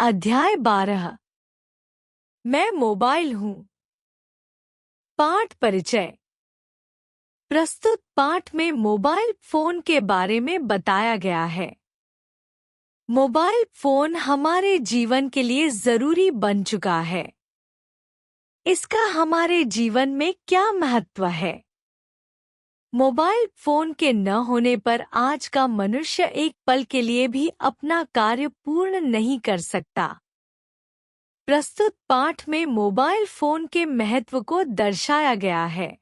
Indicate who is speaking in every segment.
Speaker 1: अध्याय 12। मैं मोबाइल हूँ। पाठ परिचय। प्रस्तुत पाठ में मोबाइल फोन के बारे में बताया गया है। मोबाइल फोन हमारे जीवन के लिए जरूरी बन चुका है। इसका हमारे जीवन में क्या महत्व है? मोबाइल फोन के न होने पर आज का मनुष्य एक पल के लिए भी अपना कार्य पूर्ण नहीं कर सकता। प्रस्तुत पाठ में मोबाइल फोन के महत्व को दर्शाया गया है।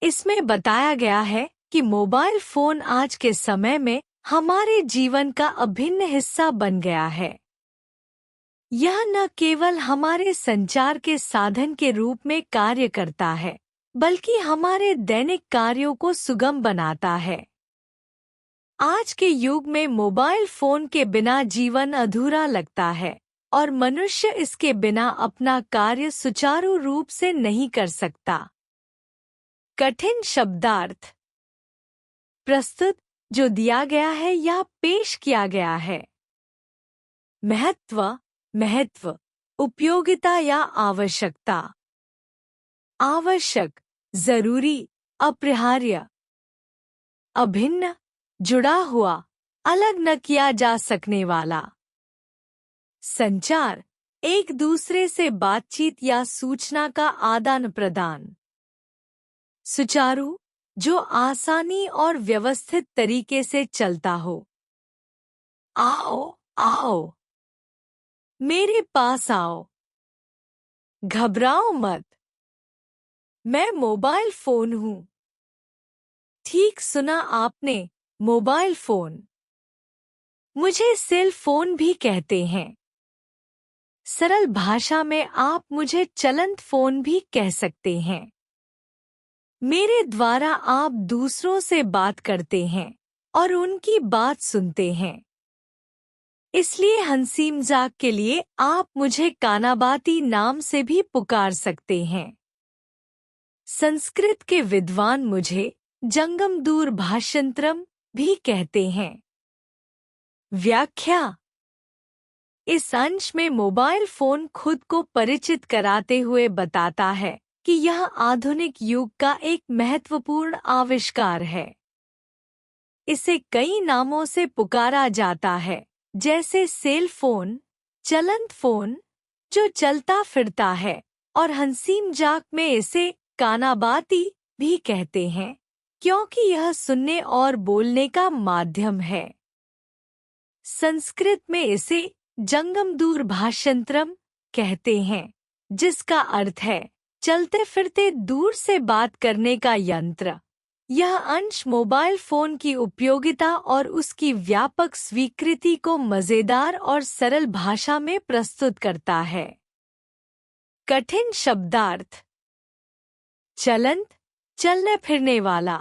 Speaker 1: इसमें बताया गया है कि मोबाइल फोन आज के समय में हमारे जीवन का अभिन्न हिस्सा बन गया है। यह न केवल हमारे संचार के साधन के रूप में कार्य करता है, बल्कि हमारे दैनिक कार्यों को सुगम बनाता है। आज के युग में मोबाइल फोन के बिना जीवन अधूरा लगता है और मनुष्य इसके बिना अपना कार्य सुचारू रूप से नहीं कर सकता। कठिन शब्दार्थ प्रस्तुत जो दिया गया है या पेश किया गया है। महत्व, महत्व, उपयोगिता या आवश्यकता। आवश्यक, जरूरी, अपरिहार्य। अभिन्न, जुड़ा हुआ, अलग न किया जा सकने वाला। संचार, एक दूसरे से बातचीत या सूचना का आदान प्रदान। सुचारू, जो आसानी और व्यवस्थित तरीके से चलता हो। आओ, आओ, मेरे पास आओ। घबराओ मत, मैं मोबाइल फोन हूँ। ठीक सुना आपने, मोबाइल फोन। मुझे सेल फोन भी कहते हैं। सरल भाषा में आप मुझे चलंत फोन भी कह सकते हैं। मेरे द्वारा आप दूसरों से बात करते हैं और उनकी बात सुनते हैं। इसलिए हंसी मजाक के लिए आप मुझे कानाबाती नाम से भी पुकार सकते हैं। संस्कृत के विद्वान मुझे जंगमदूर भाषांतरम भी कहते हैं। व्याख्या। इस अंश में मोबाइल फोन खुद को परिचित कराते हुए बताता है कि यह आधुनिक युग का एक महत्वपूर्ण आविष्कार है। इसे कई नामों से पुकारा जाता है, जैसे सेल फोन, चलंत फोन, जो चलता फिरता है, और हंसी मजाक में इसे कानाबाती भी कहते हैं, क्योंकि यह सुनने और बोलने का माध्यम है। संस्कृत में इसे जंगमदूर भाषांतरम कहते हैं, जिसका अर्थ है चलते फिरते दूर से बात करने का यंत्र। यह अंश मोबाइल फोन की उपयोगिता और उसकी व्यापक स्वीकृति को मजेदार और सरल भाषा में प्रस्तुत करता है। कठिन शब्दार्थ। चलंत, चलने फिरने वाला।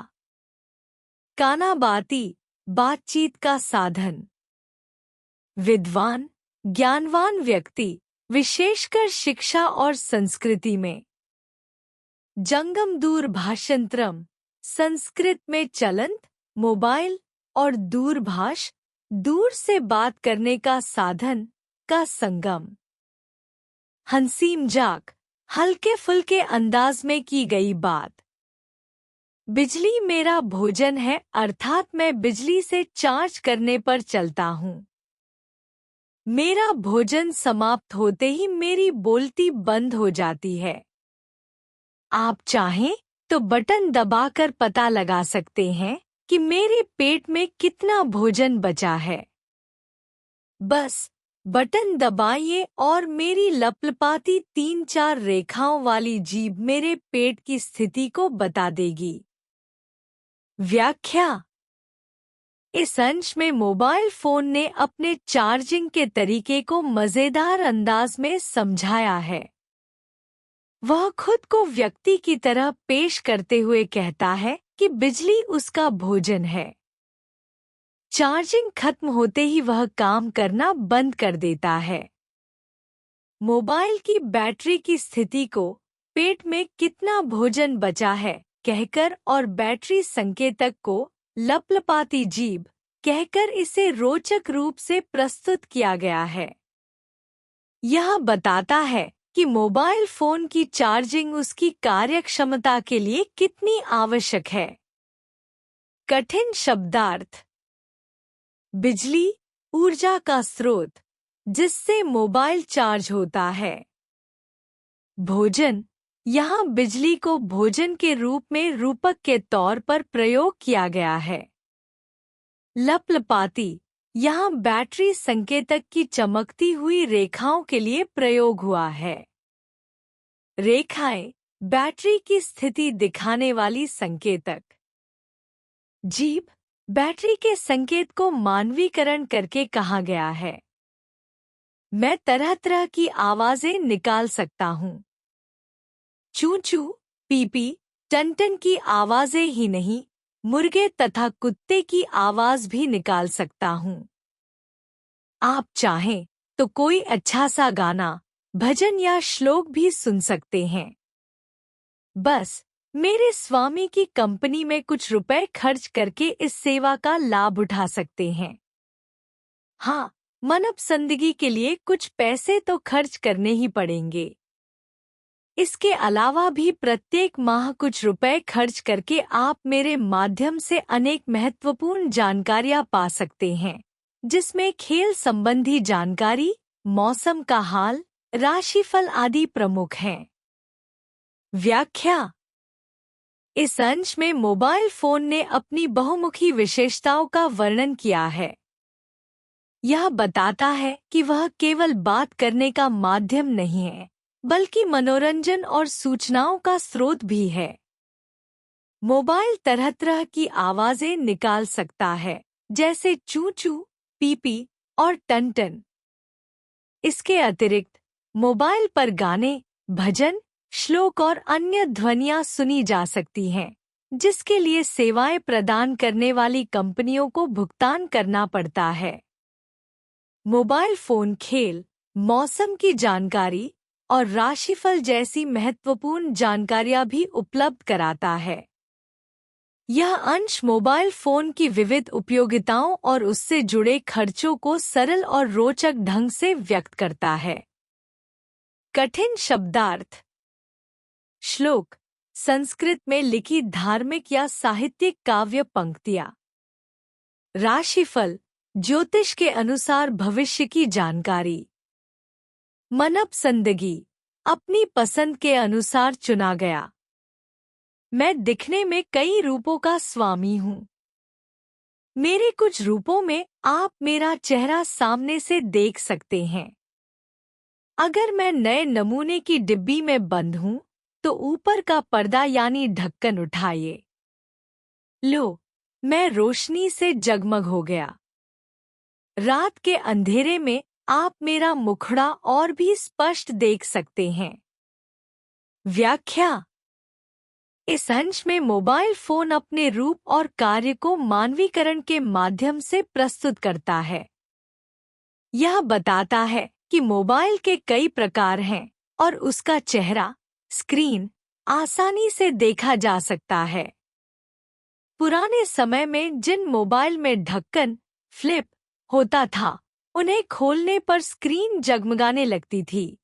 Speaker 1: कानाबाती, बातचीत का साधन। विद्वान, ज्ञानवान व्यक्ति, विशेषकर शिक्षा और संस्कृति में। जंगमदूर भाषांतरम, संस्कृत में चलंत, मोबाइल और दूरभाष, दूर से बात करने का साधन का संगम। हंसी मजाक, हल्के फुल्के अंदाज में की गई बात। बिजली मेरा भोजन है, अर्थात मैं बिजली से चार्ज करने पर चलता हूँ। मेरा भोजन समाप्त होते ही मेरी बोलती बंद हो जाती है। आप चाहें तो बटन दबाकर पता लगा सकते हैं कि मेरे पेट में कितना भोजन बचा है। बस बटन दबाइए और मेरी लपलपाती 3-4 रेखाओं वाली जीभ मेरे पेट की स्थिति को बता देगी। व्याख्या। इस अंश में मोबाइल फोन ने अपने चार्जिंग के तरीके को मजेदार अंदाज में समझाया है। वह खुद को व्यक्ति की तरह पेश करते हुए कहता है कि बिजली उसका भोजन है। चार्जिंग खत्म होते ही वह काम करना बंद कर देता है। मोबाइल की बैटरी की स्थिति को पेट में कितना भोजन बचा है कहकर और बैटरी संकेतक को लपलपाती जीभ कहकर इसे रोचक रूप से प्रस्तुत किया गया है। यह बताता है कि मोबाइल फोन की चार्जिंग उसकी कार्यक्षमता के लिए कितनी आवश्यक है। कठिन शब्दार्थ। बिजली, ऊर्जा का स्रोत जिससे मोबाइल चार्ज होता है। भोजन, यहाँ बिजली को भोजन के रूप में रूपक के तौर पर प्रयोग किया गया है। लपलपाती, यहाँ बैटरी संकेतक की चमकती हुई रेखाओं के लिए प्रयोग हुआ है। रेखाएं, बैटरी की स्थिति दिखाने वाली संकेतक। जीभ, बैटरी के संकेत को मानवीकरण करके कहा गया है। मैं तरह तरह की आवाजें निकाल सकता हूँ। चू चू, पीपी, टन की आवाजें ही नहीं, मुर्गे तथा कुत्ते की आवाज भी निकाल सकता हूँ। आप चाहें तो कोई अच्छा सा गाना, भजन या श्लोक भी सुन सकते हैं। बस मेरे स्वामी की कंपनी में कुछ रुपए खर्च करके इस सेवा का लाभ उठा सकते हैं। हाँ, मनपसंदगी के लिए कुछ पैसे तो खर्च करने ही पड़ेंगे। इसके अलावा भी प्रत्येक माह कुछ रुपए खर्च करके आप मेरे माध्यम से अनेक महत्वपूर्ण जानकारियां पा सकते हैं, जिसमें खेल संबंधी जानकारी, मौसम का हाल, राशिफल आदि प्रमुख हैं। व्याख्या। इस अंश में मोबाइल फोन ने अपनी बहुमुखी विशेषताओं का वर्णन किया है। यह बताता है कि वह केवल बात करने का माध्यम नहीं है, बल्कि मनोरंजन और सूचनाओं का स्रोत भी है। मोबाइल तरह तरह की आवाजें निकाल सकता है, जैसे चू चू, पीपी और टन। इसके अतिरिक्त मोबाइल पर गाने, भजन, श्लोक और अन्य ध्वनियां सुनी जा सकती हैं, जिसके लिए सेवाएं प्रदान करने वाली कंपनियों को भुगतान करना पड़ता है। मोबाइल फोन खेल, मौसम की जानकारी और राशिफल जैसी महत्वपूर्ण जानकारियां भी उपलब्ध कराता है। यह अंश मोबाइल फोन की विविध उपयोगिताओं और उससे जुड़े खर्चों को सरल और रोचक ढंग से व्यक्त करता है। कठिन शब्दार्थ। श्लोक, संस्कृत में लिखी धार्मिक या साहित्यिक काव्य पंक्तियां। राशिफल, ज्योतिष के अनुसार भविष्य की जानकारी। मनपसंदगी, अपनी पसंद के अनुसार चुना गया। मैं दिखने में कई रूपों का स्वामी हूँ। मेरे कुछ रूपों में आप मेरा चेहरा सामने से देख सकते हैं। अगर मैं नए नमूने की डिब्बी में बंद हूँ, तो ऊपर का पर्दा यानी ढक्कन उठाइए। लो, मैं रोशनी से जगमग हो गया। रात के अंधेरे में आप मेरा मुखड़ा और भी स्पष्ट देख सकते हैं। व्याख्या। इस अंश में मोबाइल फोन अपने रूप और कार्य को मानवीकरण के माध्यम से प्रस्तुत करता है। यह बताता है कि मोबाइल के कई प्रकार हैं और उसका चेहरा, स्क्रीन आसानी से देखा जा सकता है। पुराने समय में जिन मोबाइल में ढक्कन, फ्लिप होता था, उन्हें खोलने पर स्क्रीन जगमगाने लगती थी।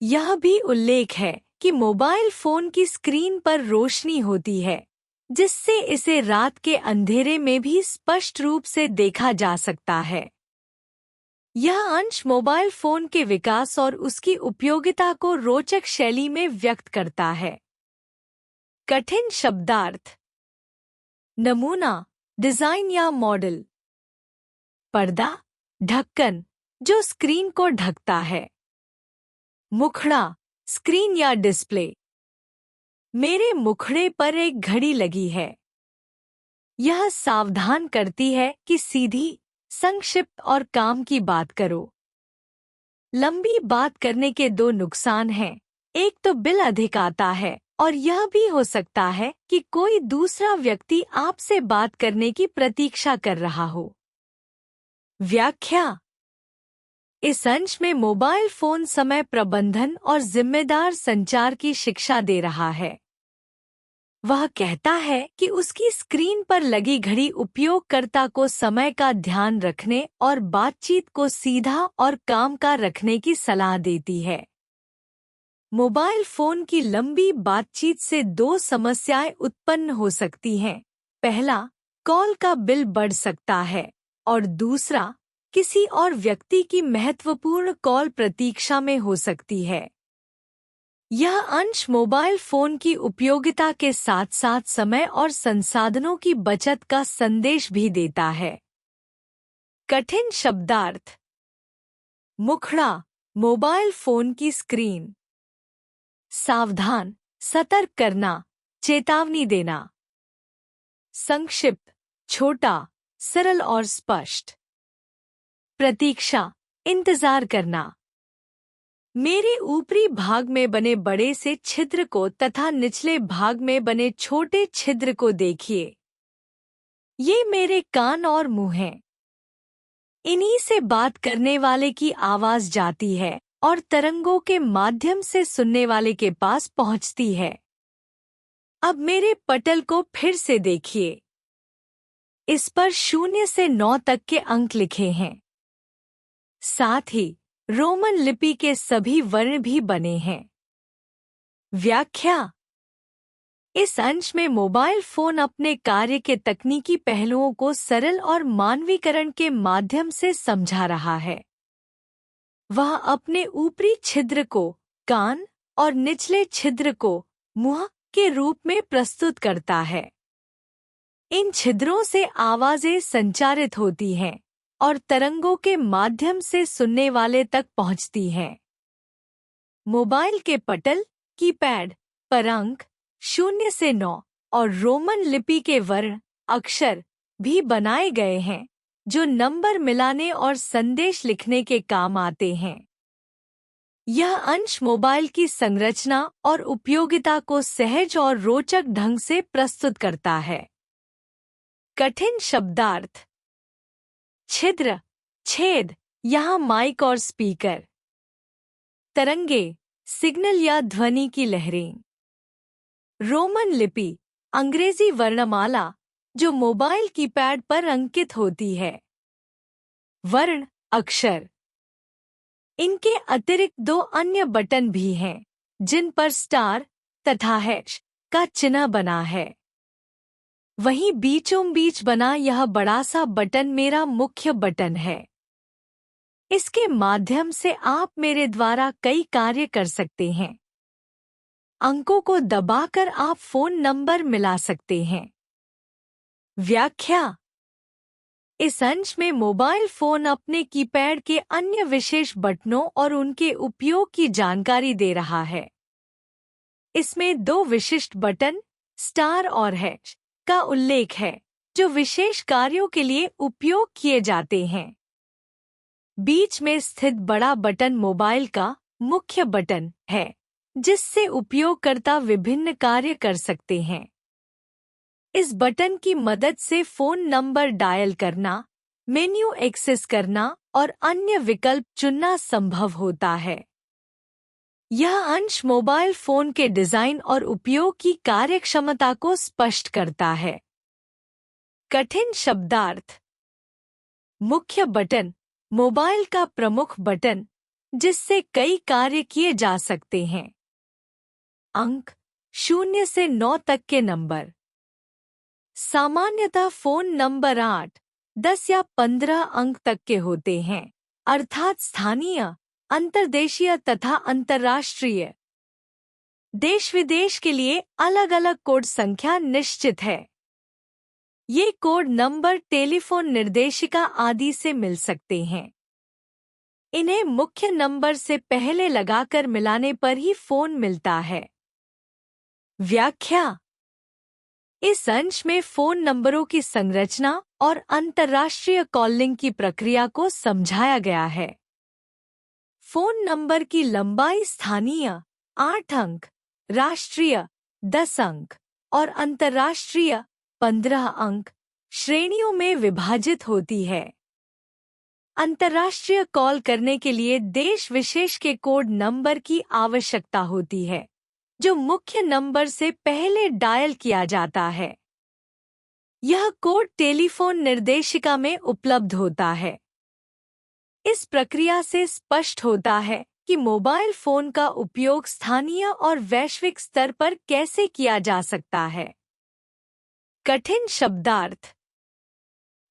Speaker 1: यह भी उल्लेख है कि मोबाइल फोन की स्क्रीन पर रोशनी होती है, जिससे इसे रात के अंधेरे में भी स्पष्ट रूप से देखा जा सकता है। यह अंश मोबाइल फोन के विकास और उसकी उपयोगिता को रोचक शैली में व्यक्त करता है। कठिन शब्दार्थ। नमूना, डिजाइन या मॉडल। पर्दा, ढक्कन जो स्क्रीन को ढकता है। मुखड़ा, स्क्रीन या डिस्प्ले। मेरे मुखड़े पर एक घड़ी लगी है। यह सावधान करती है कि सीधी, संक्षिप्त और काम की बात करो। लंबी बात करने के दो नुकसान हैं। एक तो बिल अधिक आता है और यह भी हो सकता है कि कोई दूसरा व्यक्ति आपसे बात करने की प्रतीक्षा कर रहा हो। व्याख्या। इस अंश में मोबाइल फोन समय प्रबंधन और जिम्मेदार संचार की शिक्षा दे रहा है। वह कहता है कि उसकी स्क्रीन पर लगी घड़ी उपयोगकर्ता को समय का ध्यान रखने और बातचीत को सीधा और काम का रखने की सलाह देती है। मोबाइल फोन की लंबी बातचीत से दो समस्याएं उत्पन्न हो सकती हैं। पहला, कॉल का बिल बढ़ सकता है और दूसरा, किसी और व्यक्ति की महत्वपूर्ण कॉल प्रतीक्षा में हो सकती है। यह अंश मोबाइल फोन की उपयोगिता के साथ साथ समय और संसाधनों की बचत का संदेश भी देता है। कठिन शब्दार्थ। मुखड़ा, मोबाइल फोन की स्क्रीन। सावधान, सतर्क करना, चेतावनी देना। संक्षिप्त, छोटा, सरल और स्पष्ट। प्रतीक्षा, इंतजार करना। मेरे ऊपरी भाग में बने बड़े से छिद्र को तथा निचले भाग में बने छोटे छिद्र को देखिए। ये मेरे कान और मुंह हैं। इन्हीं से बात करने वाले की आवाज जाती है और तरंगों के माध्यम से सुनने वाले के पास पहुंचती है। अब मेरे पटल को फिर से देखिए। इस पर 0 से 9 तक के अंक लिखे हैं। साथ ही रोमन लिपि के सभी वर्ण भी बने हैं। व्याख्या। इस अंश में मोबाइल फोन अपने कार्य के तकनीकी पहलुओं को सरल और मानवीकरण के माध्यम से समझा रहा है। वह अपने ऊपरी छिद्र को कान और निचले छिद्र को मुंह के रूप में प्रस्तुत करता है। इन छिद्रों से आवाजें संचारित होती हैं और तरंगों के माध्यम से सुनने वाले तक पहुंचती हैं। मोबाइल के पटल, कीपैड पर अंक 0 से 9 और रोमन लिपि के वर्ण, अक्षर भी बनाए गए हैं जो नंबर मिलाने और संदेश लिखने के काम आते हैं। यह अंश मोबाइल की संरचना और उपयोगिता को सहज और रोचक ढंग से प्रस्तुत करता है। कठिन शब्दार्थ। छिद्र, छेद, यहाँ माइक और स्पीकर। तरंगे, सिग्नल या ध्वनि की लहरें। रोमन लिपि, अंग्रेजी वर्णमाला जो मोबाइल कीपैड पर अंकित होती है। वर्ण, अक्षर। इनके अतिरिक्त 2 अन्य बटन भी हैं जिन पर स्टार तथा हैश का चिन्ह बना है। वहीं बीचों बीच बना यह बड़ा सा बटन मेरा मुख्य बटन है। इसके माध्यम से आप मेरे द्वारा कई कार्य कर सकते हैं। अंकों को दबाकर आप फोन नंबर मिला सकते हैं। व्याख्या। इस अंश में मोबाइल फोन अपने कीपैड के अन्य विशेष बटनों और उनके उपयोग की जानकारी दे रहा है। इसमें 2 विशिष्ट बटन, स्टार और हैश का उल्लेख है जो विशेष कार्यों के लिए उपयोग किए जाते हैं। बीच में स्थित बड़ा बटन मोबाइल का मुख्य बटन है जिससे उपयोगकर्ता विभिन्न कार्य कर सकते हैं। इस बटन की मदद से फोन नंबर डायल करना, मेन्यू एक्सेस करना और अन्य विकल्प चुनना संभव होता है। यह अंश मोबाइल फोन के डिजाइन और उपयोग की कार्यक्षमता को स्पष्ट करता है। कठिन शब्दार्थ। मुख्य बटन, मोबाइल का प्रमुख बटन जिससे कई कार्य किए जा सकते हैं। अंक 0 से 9 तक के नंबर। सामान्यतः फोन नंबर 8, 10 या 15 अंक तक के होते हैं, अर्थात स्थानीय, अंतर्देशीय तथा अंतर्राष्ट्रीय। देश विदेश के लिए अलग अलग कोड संख्या निश्चित है। ये कोड नंबर टेलीफोन निर्देशिका आदि से मिल सकते हैं। इन्हें मुख्य नंबर से पहले लगाकर मिलाने पर ही फोन मिलता है। व्याख्या। इस अंश में फोन नंबरों की संरचना और अंतर्राष्ट्रीय कॉलिंग की प्रक्रिया को समझाया गया है। फोन नंबर की लंबाई स्थानीय 8 अंक, राष्ट्रीय 10 अंक और अंतर्राष्ट्रीय 15 अंक श्रेणियों में विभाजित होती है। अंतर्राष्ट्रीय कॉल करने के लिए देश विशेष के कोड नंबर की आवश्यकता होती है, जो मुख्य नंबर से पहले डायल किया जाता है। यह कोड टेलीफोन निर्देशिका में उपलब्ध होता है। इस प्रक्रिया से स्पष्ट होता है कि मोबाइल फोन का उपयोग स्थानीय और वैश्विक स्तर पर कैसे किया जा सकता है। कठिन शब्दार्थ।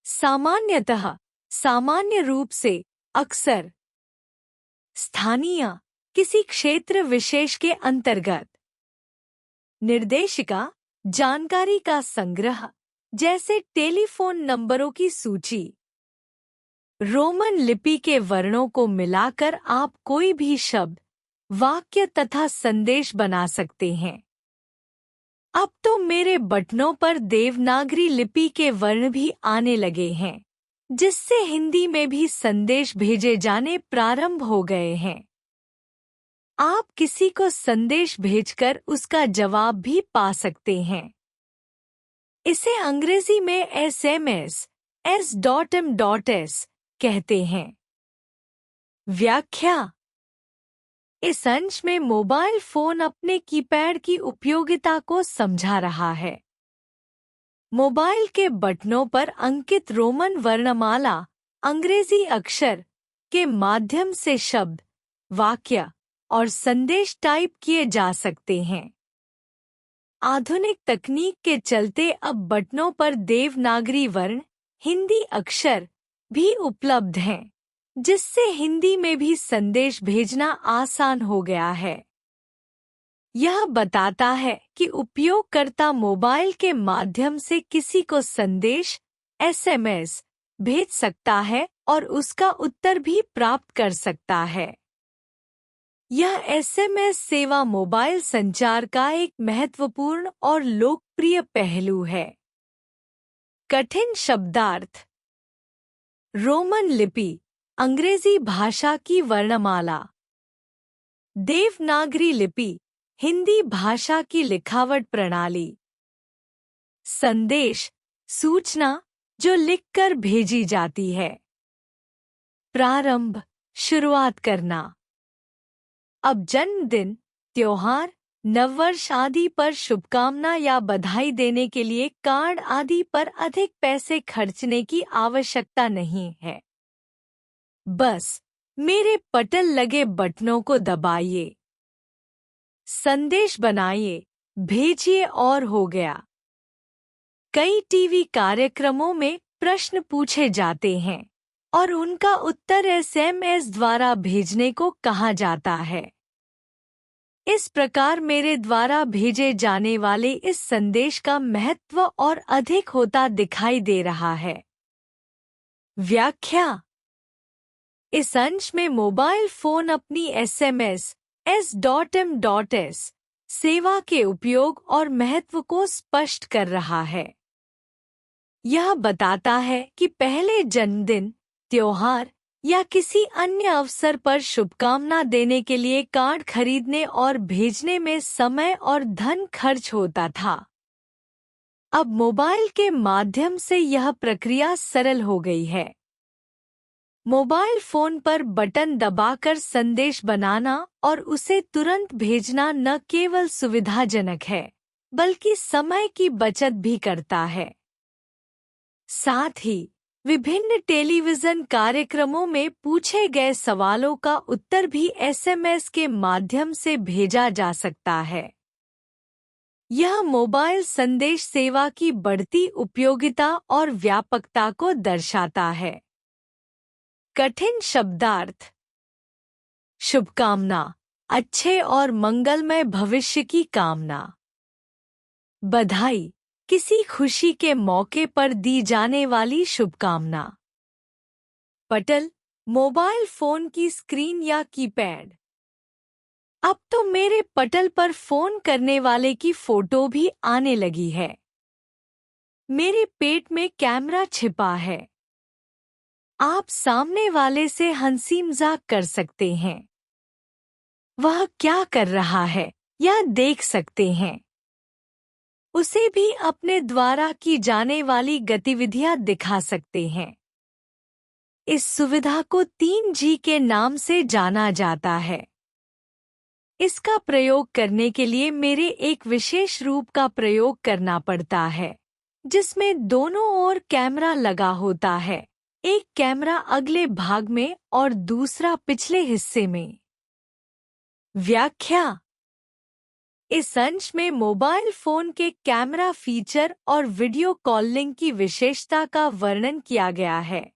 Speaker 1: सामान्यतः, सामान्य रूप से, अक्सर। स्थानीय, किसी क्षेत्र विशेष के अंतर्गत। निर्देशिका, जानकारी का संग्रह, जैसे टेलीफोन नंबरों की सूची। रोमन लिपि के वर्णों को मिलाकर आप कोई भी शब्द, वाक्य तथा संदेश बना सकते हैं। अब तो मेरे बटनों पर देवनागरी लिपि के वर्ण भी आने लगे हैं, जिससे हिंदी में भी संदेश भेजे जाने प्रारंभ हो गए हैं। आप किसी को संदेश भेजकर उसका जवाब भी पा सकते हैं। इसे अंग्रेजी में SMS S.M.S कहते हैं। व्याख्या। इस अंश में मोबाइल फोन अपने कीपैड की उपयोगिता को समझा रहा है। मोबाइल के बटनों पर अंकित रोमन वर्णमाला, अंग्रेजी अक्षर के माध्यम से शब्द, वाक्य और संदेश टाइप किए जा सकते हैं। आधुनिक तकनीक के चलते अब बटनों पर देवनागरी वर्ण, हिंदी अक्षर भी उपलब्ध हैं, जिससे हिंदी में भी संदेश भेजना आसान हो गया है। यह बताता है कि उपयोगकर्ता मोबाइल के माध्यम से किसी को संदेश, SMS भेज सकता है और उसका उत्तर भी प्राप्त कर सकता है। यह SMS सेवा मोबाइल संचार का एक महत्वपूर्ण और लोकप्रिय पहलू है। कठिन शब्दार्थ। रोमन लिपि, अंग्रेजी भाषा की वर्णमाला। देवनागरी लिपि, हिंदी भाषा की लिखावट प्रणाली। संदेश, सूचना जो लिखकर भेजी जाती है। प्रारंभ, शुरुआत करना। अब जन्मदिन, त्योहार, नववर्ष आदि पर शुभकामना या बधाई देने के लिए कार्ड आदि पर अधिक पैसे खर्चने की आवश्यकता नहीं है। बस मेरे पटल लगे बटनों को दबाइए, संदेश बनाइए, भेजिए और हो गया। कई टीवी कार्यक्रमों में प्रश्न पूछे जाते हैं और उनका उत्तर SMS द्वारा भेजने को कहा जाता है। इस प्रकार मेरे द्वारा भेजे जाने वाले इस संदेश का महत्व और अधिक होता दिखाई दे रहा है। व्याख्या। इस अंश में मोबाइल फोन अपनी SMS S.M.S सेवा के उपयोग और महत्व को स्पष्ट कर रहा है। यह बताता है कि पहले जन्मदिन, त्योहार या किसी अन्य अवसर पर शुभकामना देने के लिए कार्ड खरीदने और भेजने में समय और धन खर्च होता था। अब मोबाइल के माध्यम से यह प्रक्रिया सरल हो गई है। मोबाइल फोन पर बटन दबाकर संदेश बनाना और उसे तुरंत भेजना न केवल सुविधाजनक है, बल्कि समय की बचत भी करता है। साथ ही विभिन्न टेलीविजन कार्यक्रमों में पूछे गए सवालों का उत्तर भी SMS के माध्यम से भेजा जा सकता है। यह मोबाइल संदेश सेवा की बढ़ती उपयोगिता और व्यापकता को दर्शाता है। कठिन शब्दार्थ। शुभकामना, अच्छे और मंगलमय भविष्य की कामना। बधाई, किसी खुशी के मौके पर दी जाने वाली शुभकामना। पटल, मोबाइल फोन की स्क्रीन या कीपैड। अब तो मेरे पटल पर फोन करने वाले की फोटो भी आने लगी है। मेरे पेट में कैमरा छिपा है। आप सामने वाले से हंसी मजाक कर सकते हैं। वह क्या कर रहा है यह देख सकते हैं। उसे भी अपने द्वारा की जाने वाली गतिविधियां दिखा सकते हैं। इस सुविधा को 3G के नाम से जाना जाता है। इसका प्रयोग करने के लिए मेरे एक विशेष रूप का प्रयोग करना पड़ता है, जिसमें दोनों ओर कैमरा लगा होता है, एक कैमरा अगले भाग में और दूसरा पिछले हिस्से में। व्याख्या। इस अंश में मोबाइल फोन के कैमरा फीचर और वीडियो कॉलिंग की विशेषता का वर्णन किया गया है।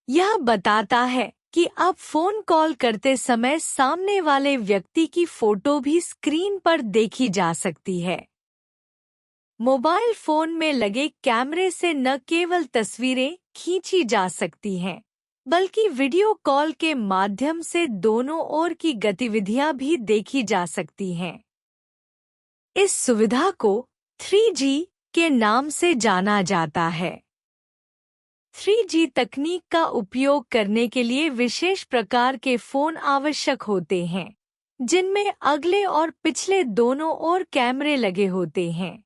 Speaker 1: यह बताता है कि अब फोन कॉल करते समय सामने वाले व्यक्ति की फोटो भी स्क्रीन पर देखी जा सकती है। मोबाइल फोन में लगे कैमरे से न केवल तस्वीरें खींची जा सकती हैं, बल्कि वीडियो कॉल के माध्यम से दोनों ओर की गतिविधियां भी देखी जा सकती हैं। इस सुविधा को 3G के नाम से जाना जाता है। 3G तकनीक का उपयोग करने के लिए विशेष प्रकार के फोन आवश्यक होते हैं, जिनमें अगले और पिछले दोनों ओर कैमरे लगे होते हैं।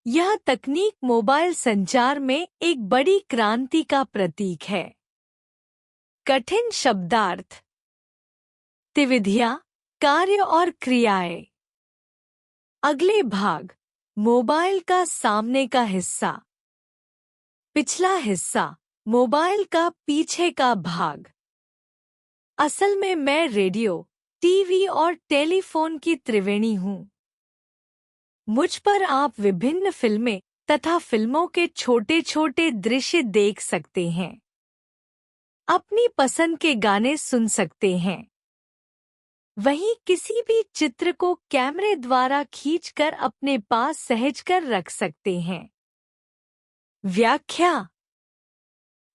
Speaker 1: यह तकनीक मोबाइल संचार में एक बड़ी क्रांति का प्रतीक है। कठिन शब्दार्थ। गतिविधियां, कार्य और क्रियाएं। अगले भाग। मोबाइल का सामने का हिस्सा। पिछला हिस्सा। मोबाइल का पीछे का भाग। असल में मैं रेडियो, टीवी और टेलीफोन की त्रिवेणी हूँ। मुझ पर आप विभिन्न फिल्में तथा फिल्मों के छोटे छोटे दृश्य देख सकते हैं। अपनी पसंद के गाने सुन सकते हैं। वहीं किसी भी चित्र को कैमरे द्वारा खींचकर अपने पास सहजकर रख सकते हैं। व्याख्या।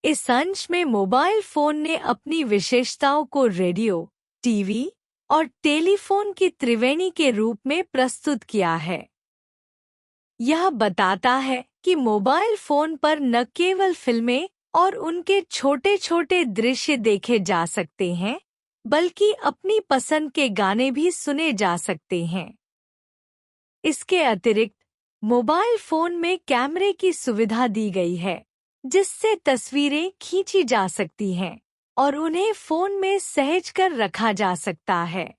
Speaker 1: इस अंश में मोबाइल फोन ने अपनी विशेषताओं को रेडियो, टीवी और टेलीफोन की त्रिवेणी के रूप में प्रस्तुत किया है। यह बताता है कि मोबाइल फोन पर न केवल फिल्में और उनके छोटे छोटे दृश्य देखे जा सकते हैं, बल्कि अपनी पसंद के गाने भी सुने जा सकते हैं। इसके अतिरिक्त मोबाइल फोन में कैमरे की सुविधा दी गई है, जिससे तस्वीरें खींची जा सकती हैं और उन्हें फोन में सहजकर रखा जा सकता है।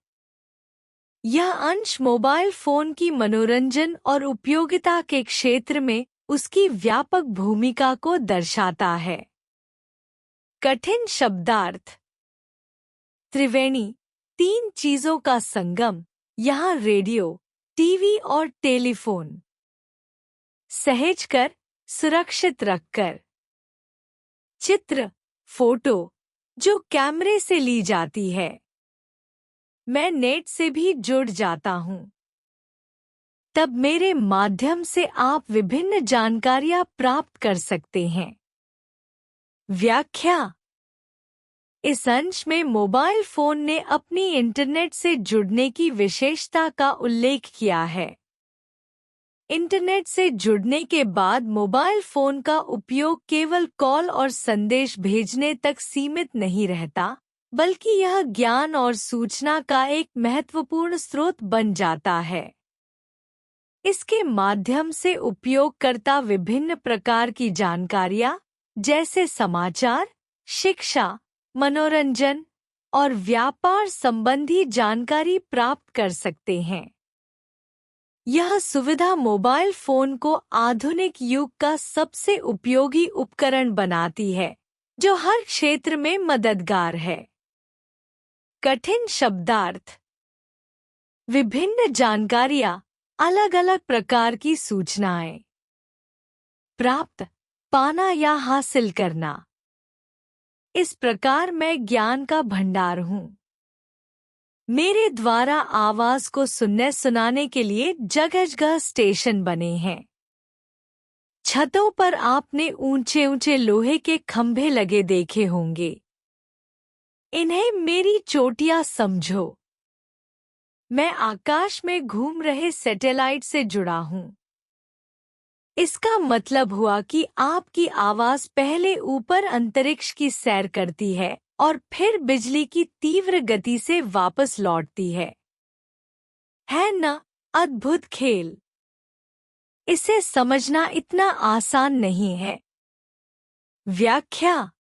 Speaker 1: यह अंश मोबाइल फोन की मनोरंजन और उपयोगिता के क्षेत्र में उसकी व्यापक भूमिका को दर्शाता है। कठिन शब्दार्थ। त्रिवेणी, 3 चीजों का संगम, यहाँ रेडियो, टीवी और टेलीफोन। सहजकर, सुरक्षित रखकर। चित्र, फोटो, जो कैमरे से ली जाती है। मैं नेट से भी जुड़ जाता हूँ। तब मेरे माध्यम से आप विभिन्न जानकारियाँ प्राप्त कर सकते हैं। व्याख्या। इस अंश में मोबाइल फोन ने अपनी इंटरनेट से जुड़ने की विशेषता का उल्लेख किया है। इंटरनेट से जुड़ने के बाद मोबाइल फोन का उपयोग केवल कॉल और संदेश भेजने तक सीमित नहीं रहता, बल्कि यह ज्ञान और सूचना का एक महत्वपूर्ण स्रोत बन जाता है। इसके माध्यम से उपयोगकर्ता विभिन्न प्रकार की जानकारियाँ, जैसे समाचार, शिक्षा, मनोरंजन और व्यापार संबंधी जानकारी प्राप्त कर सकते हैं। यह सुविधा मोबाइल फोन को आधुनिक युग का सबसे उपयोगी उपकरण बनाती है, जो हर क्षेत्र में मददगार है। कठिन शब्दार्थ। विभिन्न जानकारियाँ, अलग अलग प्रकार की सूचनाएं। प्राप्त, पाना या हासिल करना। इस प्रकार मैं ज्ञान का भंडार हूँ। मेरे द्वारा आवाज को सुनने सुनाने के लिए जगह जगह स्टेशन बने हैं। छतों पर आपने ऊंचे ऊंचे लोहे के खंभे लगे देखे होंगे। इन्हें मेरी चोटियां समझो। मैं आकाश में घूम रहे सैटेलाइट से जुड़ा हूँ। इसका मतलब हुआ कि आपकी आवाज पहले ऊपर अंतरिक्ष की सैर करती है और फिर बिजली की तीव्र गति से वापस लौटती है ना अद्भुत खेल? इसे समझना इतना आसान नहीं है। व्याख्या।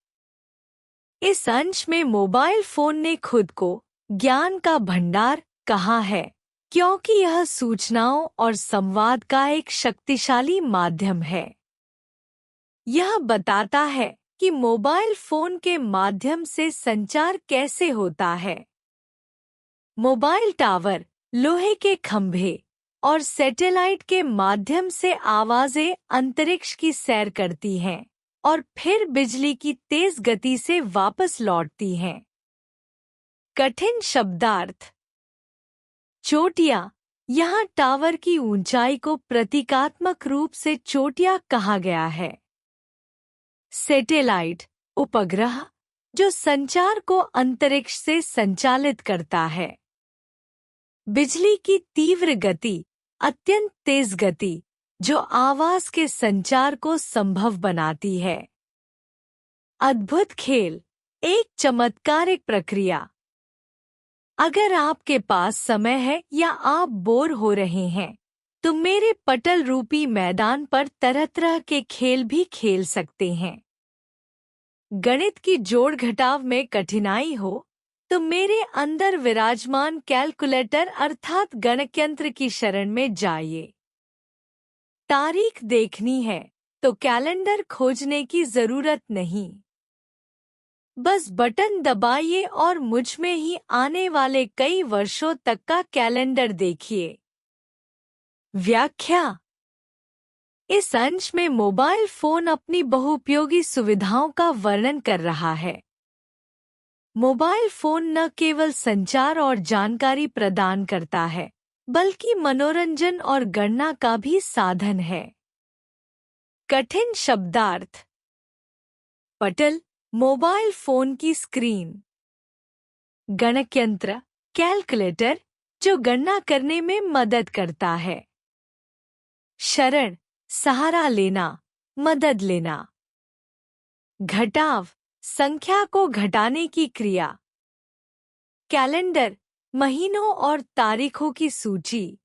Speaker 1: इस अंश में मोबाइल फोन ने खुद को ज्ञान का भंडार कहाँ है? क्योंकि यह सूचनाओं और संवाद का एक शक्तिशाली माध्यम है। यह बताता है कि मोबाइल फोन के माध्यम से संचार कैसे होता है। मोबाइल टावर, लोहे के खंभे और सैटेलाइट के माध्यम से आवाजें अंतरिक्ष की सैर करती हैं और फिर बिजली की तेज गति से वापस लौटती हैं। कठिन शब्दार्थ। चोटियां। यहाँ टावर की ऊंचाई को प्रतीकात्मक रूप से चोटियां कहा गया है। सैटेलाइट, उपग्रह, जो संचार को अंतरिक्ष से संचालित करता है। बिजली की तीव्र गति, अत्यंत तेज गति, जो आवाज के संचार को संभव बनाती है। अद्भुत खेल, एक चमत्कारिक प्रक्रिया। अगर आपके पास समय है या आप बोर हो रहे हैं, तो मेरे पटल रूपी मैदान पर तरह तरह के खेल भी खेल सकते हैं। गणित की जोड़ घटाव में कठिनाई हो, तो मेरे अंदर विराजमान कैलकुलेटर अर्थात गणकयंत्र की शरण में जाइए। तारीख देखनी है, तो कैलेंडर खोजने की जरूरत नहीं। बस बटन दबाइए और मुझ में ही आने वाले कई वर्षों तक का कैलेंडर देखिए। व्याख्या। इस अंश में मोबाइल फोन अपनी बहुउपयोगी सुविधाओं का वर्णन कर रहा है। मोबाइल फोन न केवल संचार और जानकारी प्रदान करता है, बल्कि मनोरंजन और गणना का भी साधन है। कठिन शब्दार्थ। पटल, मोबाइल फोन की स्क्रीन। गणकयंत्र, कैलकुलेटर, जो गणना करने में मदद करता है। शरण, सहारा लेना, मदद लेना। घटाव, संख्या को घटाने की क्रिया। कैलेंडर, महीनों और तारीखों की सूची।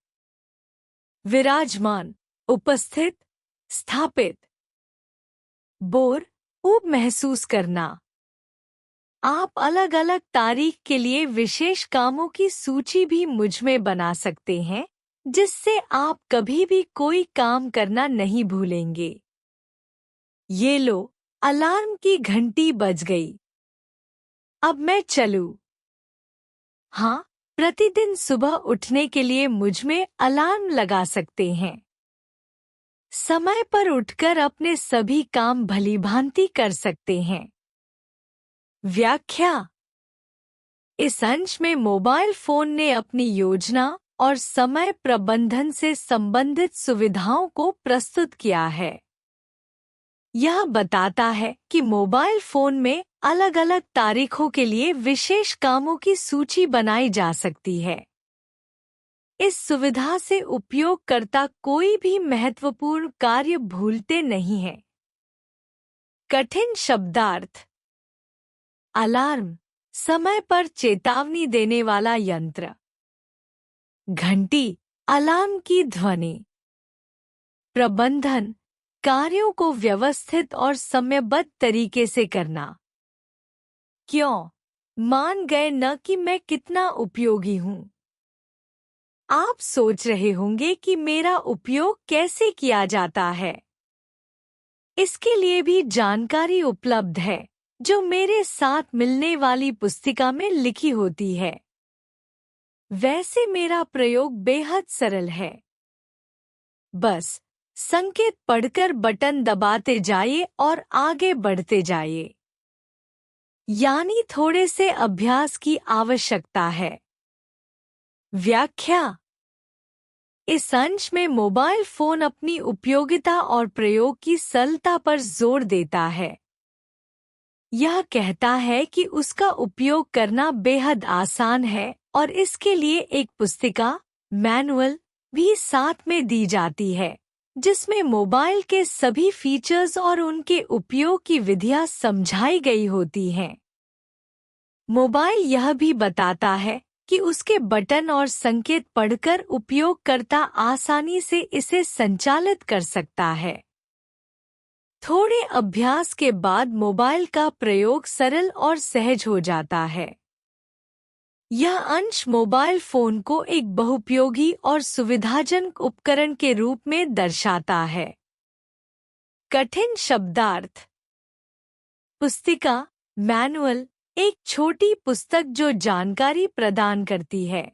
Speaker 1: विराजमान, उपस्थित, स्थापित। बोर, ऊब महसूस करना। आप अलग अलग तारीख के लिए विशेष कामों की सूची भी मुझ में बना सकते हैं, जिससे आप कभी भी कोई काम करना नहीं भूलेंगे। ये लो, अलार्म की घंटी बज गई। अब मैं चलूं? हाँ, प्रतिदिन सुबह उठने के लिए मुझ में अलार्म लगा सकते हैं। समय पर उठकर अपने सभी काम भलीभांति कर सकते हैं। व्याख्या। इस अंश में मोबाइल फोन ने अपनी योजना और समय प्रबंधन से संबंधित सुविधाओं को प्रस्तुत किया है। यह बताता है कि मोबाइल फोन में अलग अलग तारीखों के लिए विशेष कामों की सूची बनाई जा सकती है। इस सुविधा से उपयोगकर्ता कोई भी महत्वपूर्ण कार्य भूलते नहीं हैं। कठिन शब्दार्थ। अलार्म, समय पर चेतावनी देने वाला यंत्र। घंटी, अलार्म की ध्वनि। प्रबंधन, कार्यों को व्यवस्थित और समयबद्ध तरीके से करना। क्यों? मान गए न कि मैं कितना उपयोगी हूँ। आप सोच रहे होंगे कि मेरा उपयोग कैसे किया जाता है। इसके लिए भी जानकारी उपलब्ध है, जो मेरे साथ मिलने वाली पुस्तिका में लिखी होती है। वैसे मेरा प्रयोग बेहद सरल है। बस संकेत पढ़कर बटन दबाते जाइए और आगे बढ़ते जाइए। यानी थोड़े से अभ्यास की आवश्यकता है। व्याख्या। इस अंश में मोबाइल फोन अपनी उपयोगिता और प्रयोग की सरलता पर जोर देता है। यह कहता है कि उसका उपयोग करना बेहद आसान है और इसके लिए एक पुस्तिका, मैनुअल, भी साथ में दी जाती है, जिसमें मोबाइल के सभी फीचर्स और उनके उपयोग की विधियां समझाई गई होती हैं। मोबाइल यह भी बताता है कि उसके बटन और संकेत पढ़कर उपयोगकर्ता आसानी से इसे संचालित कर सकता है। थोड़े अभ्यास के बाद मोबाइल का प्रयोग सरल और सहज हो जाता है। यह अंश मोबाइल फोन को एक बहुउपयोगी और सुविधाजनक उपकरण के रूप में दर्शाता है। कठिन शब्दार्थ। पुस्तिका, मैनुअल, एक छोटी पुस्तक जो जानकारी प्रदान करती है।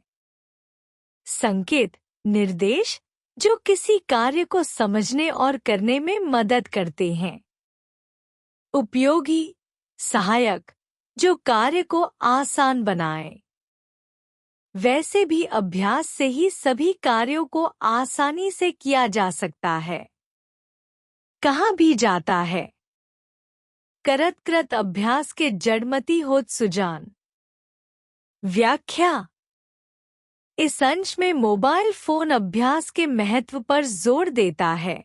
Speaker 1: संकेत, निर्देश, जो किसी कार्य को समझने और करने में मदद करते हैं। उपयोगी, सहायक, जो कार्य को आसान बनाए। वैसे भी अभ्यास से ही सभी कार्यों को आसानी से किया जा सकता है। कहाँ भी जाता है। करत अभ्यास के जड़मती होत सुजान। व्याख्या। इस अंश में मोबाइल फोन अभ्यास के महत्व पर जोर देता है।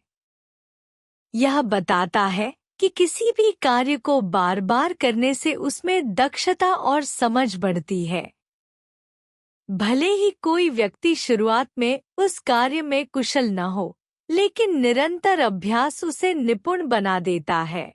Speaker 1: यह बताता है कि किसी भी कार्य को बार बार करने से उसमें दक्षता और समझ बढ़ती है। भले ही कोई व्यक्ति शुरुआत में उस कार्य में कुशल न हो, लेकिन निरंतर अभ्यास उसे निपुण बना देता है।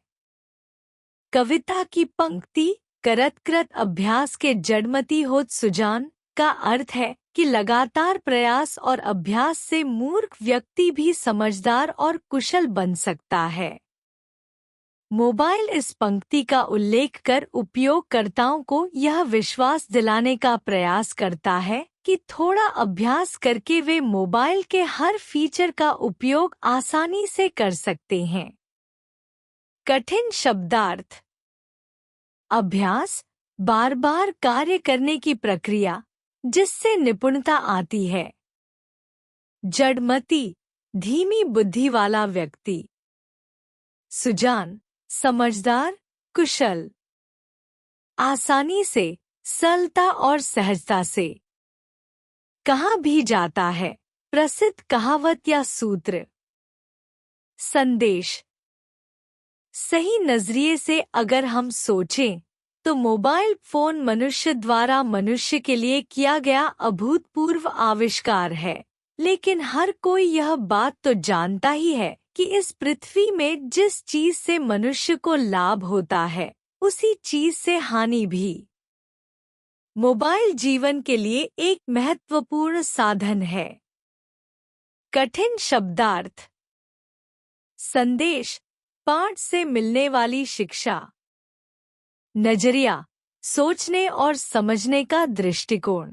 Speaker 1: कविता की पंक्ति, करत अभ्यास के जड़मती होत सुजान, का अर्थ है कि लगातार प्रयास और अभ्यास से मूर्ख व्यक्ति भी समझदार और कुशल बन सकता है। मोबाइल इस पंक्ति का उल्लेख कर उपयोगकर्ताओं को यह विश्वास दिलाने का प्रयास करता है कि थोड़ा अभ्यास करके वे मोबाइल के हर फीचर का उपयोग आसानी से कर सकते हैं। कठिन शब्दार्थ। अभ्यास, बार बार कार्य करने की प्रक्रिया जिससे निपुणता आती है। जड़मती, धीमी बुद्धि वाला व्यक्ति। सुजान, समझदार, कुशल। आसानी से, सरलता और सहजता से। कहाँ भी जाता है, प्रसिद्ध कहावत या सूत्र। संदेश। सही नजरिए से अगर हम सोचें तो मोबाइल फोन मनुष्य द्वारा मनुष्य के लिए किया गया अभूतपूर्व आविष्कार है, लेकिन हर कोई यह बात तो जानता ही है कि इस पृथ्वी में जिस चीज से मनुष्य को लाभ होता है, उसी चीज से हानि भी। मोबाइल जीवन के लिए एक महत्वपूर्ण साधन है। कठिन शब्दार्थ। संदेश, पाठ से मिलने वाली शिक्षा। नजरिया, सोचने और समझने का दृष्टिकोण।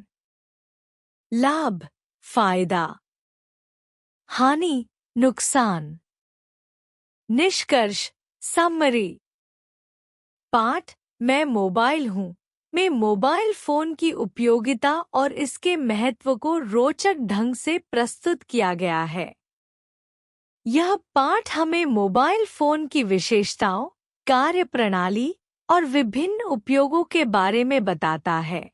Speaker 1: लाभ, फायदा। हानि, नुकसान। निष्कर्ष, समरी। पाठ, मैं मोबाइल हूँ, में मोबाइल फोन की उपयोगिता और इसके महत्व को रोचक ढंग से प्रस्तुत किया गया है। यह पाठ हमें मोबाइल फोन की विशेषताओं, कार्यप्रणाली और विभिन्न उपयोगों के बारे में बताता है।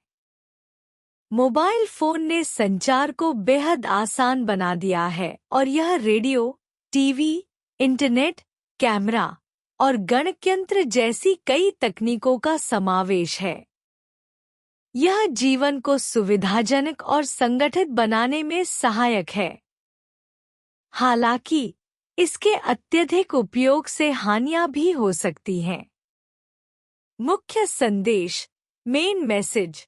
Speaker 1: मोबाइल फोन ने संचार को बेहद आसान बना दिया है और यह रेडियो, टीवी, इंटरनेट, कैमरा और गणकयंत्र जैसी कई तकनीकों का समावेश है। यह जीवन को सुविधाजनक और संगठित बनाने में सहायक है। हालांकि इसके अत्यधिक उपयोग से हानियां भी हो सकती हैं। मुख्य संदेश, मेन मैसेज।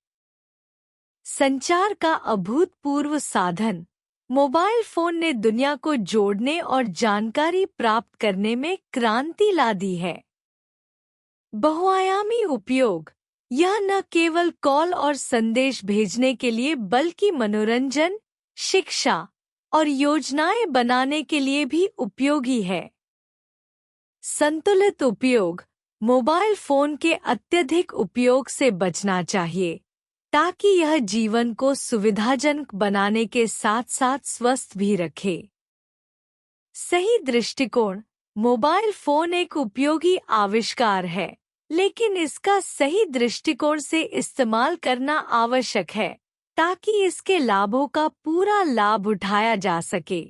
Speaker 1: संचार का अभूतपूर्व साधन, मोबाइल फोन ने दुनिया को जोड़ने और जानकारी प्राप्त करने में क्रांति ला दी है। बहुआयामी उपयोग, यह न केवल कॉल और संदेश भेजने के लिए बल्कि मनोरंजन, शिक्षा और योजनाएं बनाने के लिए भी उपयोगी है। संतुलित उपयोग, मोबाइल फोन के अत्यधिक उपयोग से बचना चाहिए ताकि यह जीवन को सुविधाजनक बनाने के साथ साथ स्वस्थ भी रखे। सही दृष्टिकोण, मोबाइल फोन एक उपयोगी आविष्कार है, लेकिन इसका सही दृष्टिकोण से इस्तेमाल करना आवश्यक है ताकि इसके लाभों का पूरा लाभ उठाया जा सके।